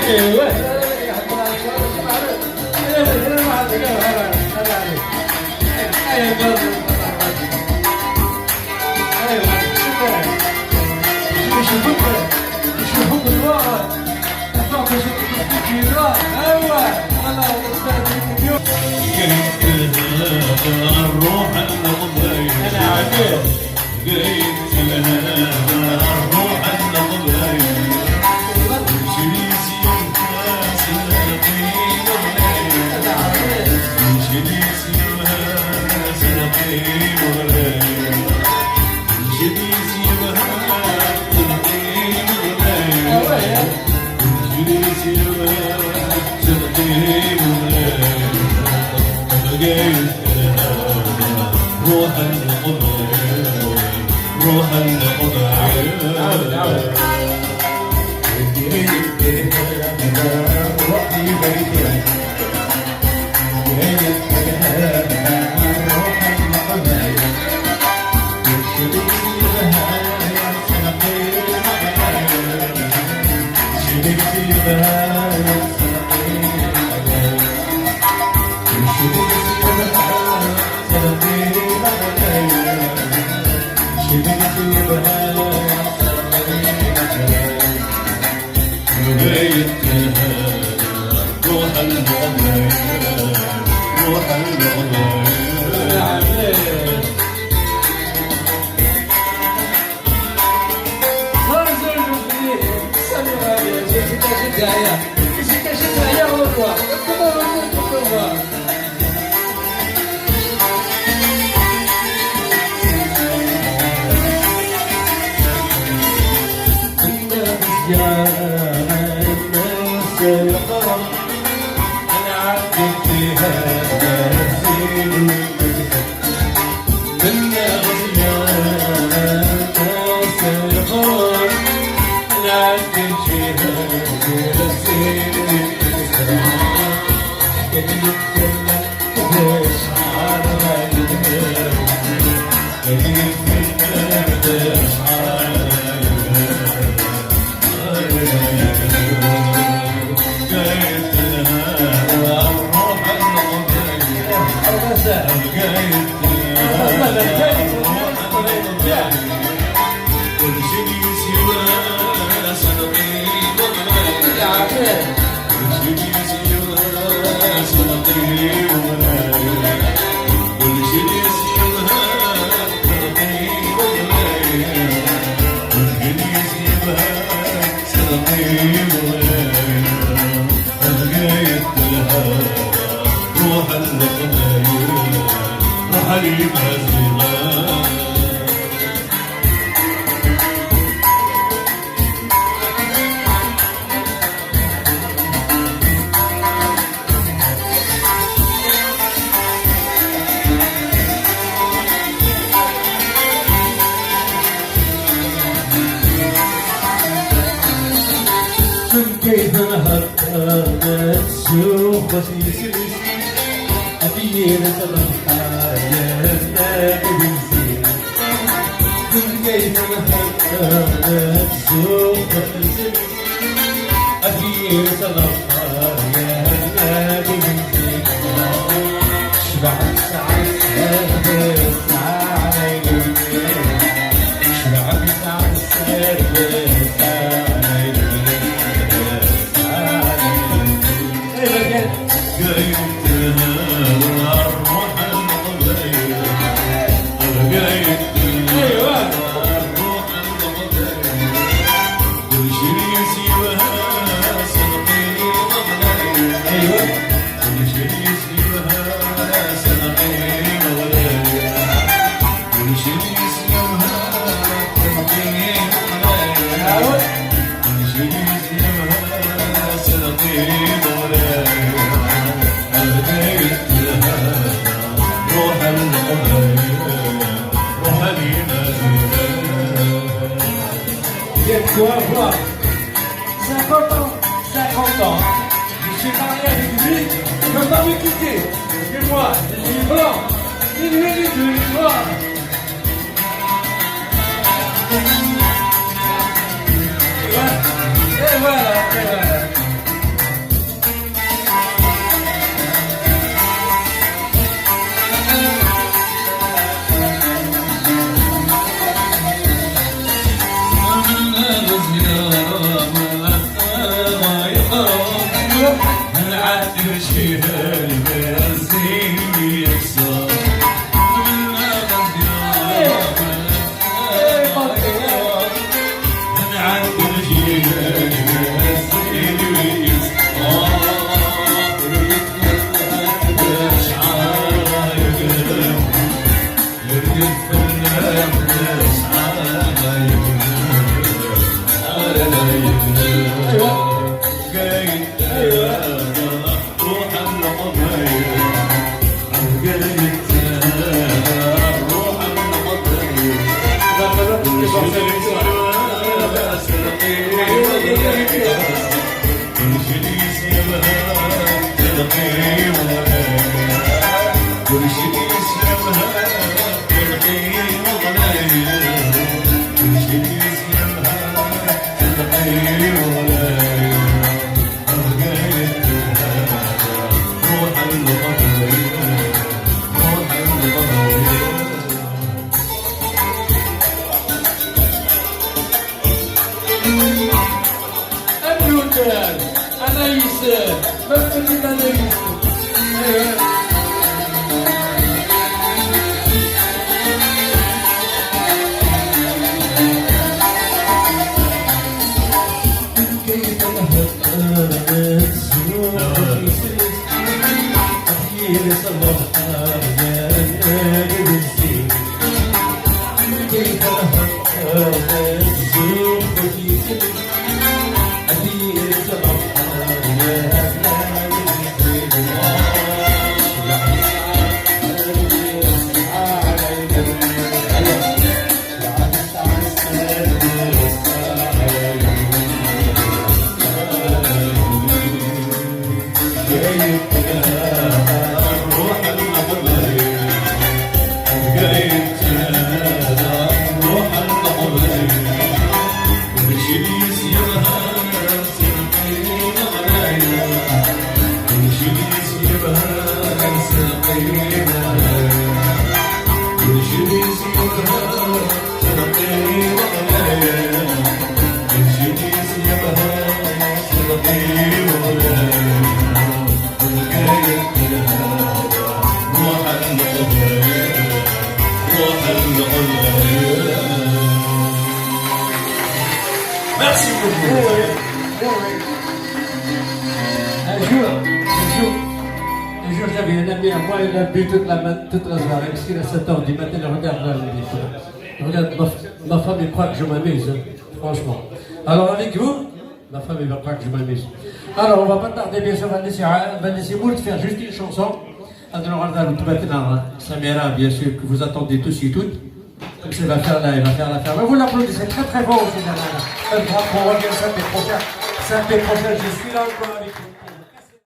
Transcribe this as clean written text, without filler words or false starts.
ايوه الروح النظيف انا عارف قيت لها الروح النظيف جليسي سلقين وليل انا عارف جليسي سلقين وليل جليسي سلقين وليل جليسي سلقين وليل لقيت روح القدر روح القدر روحي بيتي روح القدر روح القدر كيف نهرت تشوف وتيسرس أثير تضحى يزداد بنزين كيف نهرت تشوف وتيسرس أثير تضحى يزداد بنزين شبعت سعد سعد شبعت سعد Voilà. 50 ans, 50 ans. Je suis marié avec lui, il ne veut pas me quitter. Et moi, je suis blanc, il mérite de l'histoire. Et voilà, et voilà. من عاتر شيها المرسين يكسر من عاتر شيها المرسين Anaïs, ma petite Anaïs. Merci beaucoup. Un jour, j'avais un ami à moi, il a bu toute la soirée, parce qu'il a 7 heures du matin, il regarde là, il dit, regarde, ma femme, elle croit que je m'amuse, hein, franchement. Alors avec vous, ma femme, elle va croire que je m'amuse. Alors, on va pas tarder, bien sûr, on va laisser Moult faire juste une chanson. Samira, bien sûr, que vous attendez tous et toutes. Comme ça, il va faire là, il va faire l'affaire. Mais vous l'applaudissez très très fort aussi, un grand pour revient samedi prochain. Samedi prochain, je suis là encore avec vous.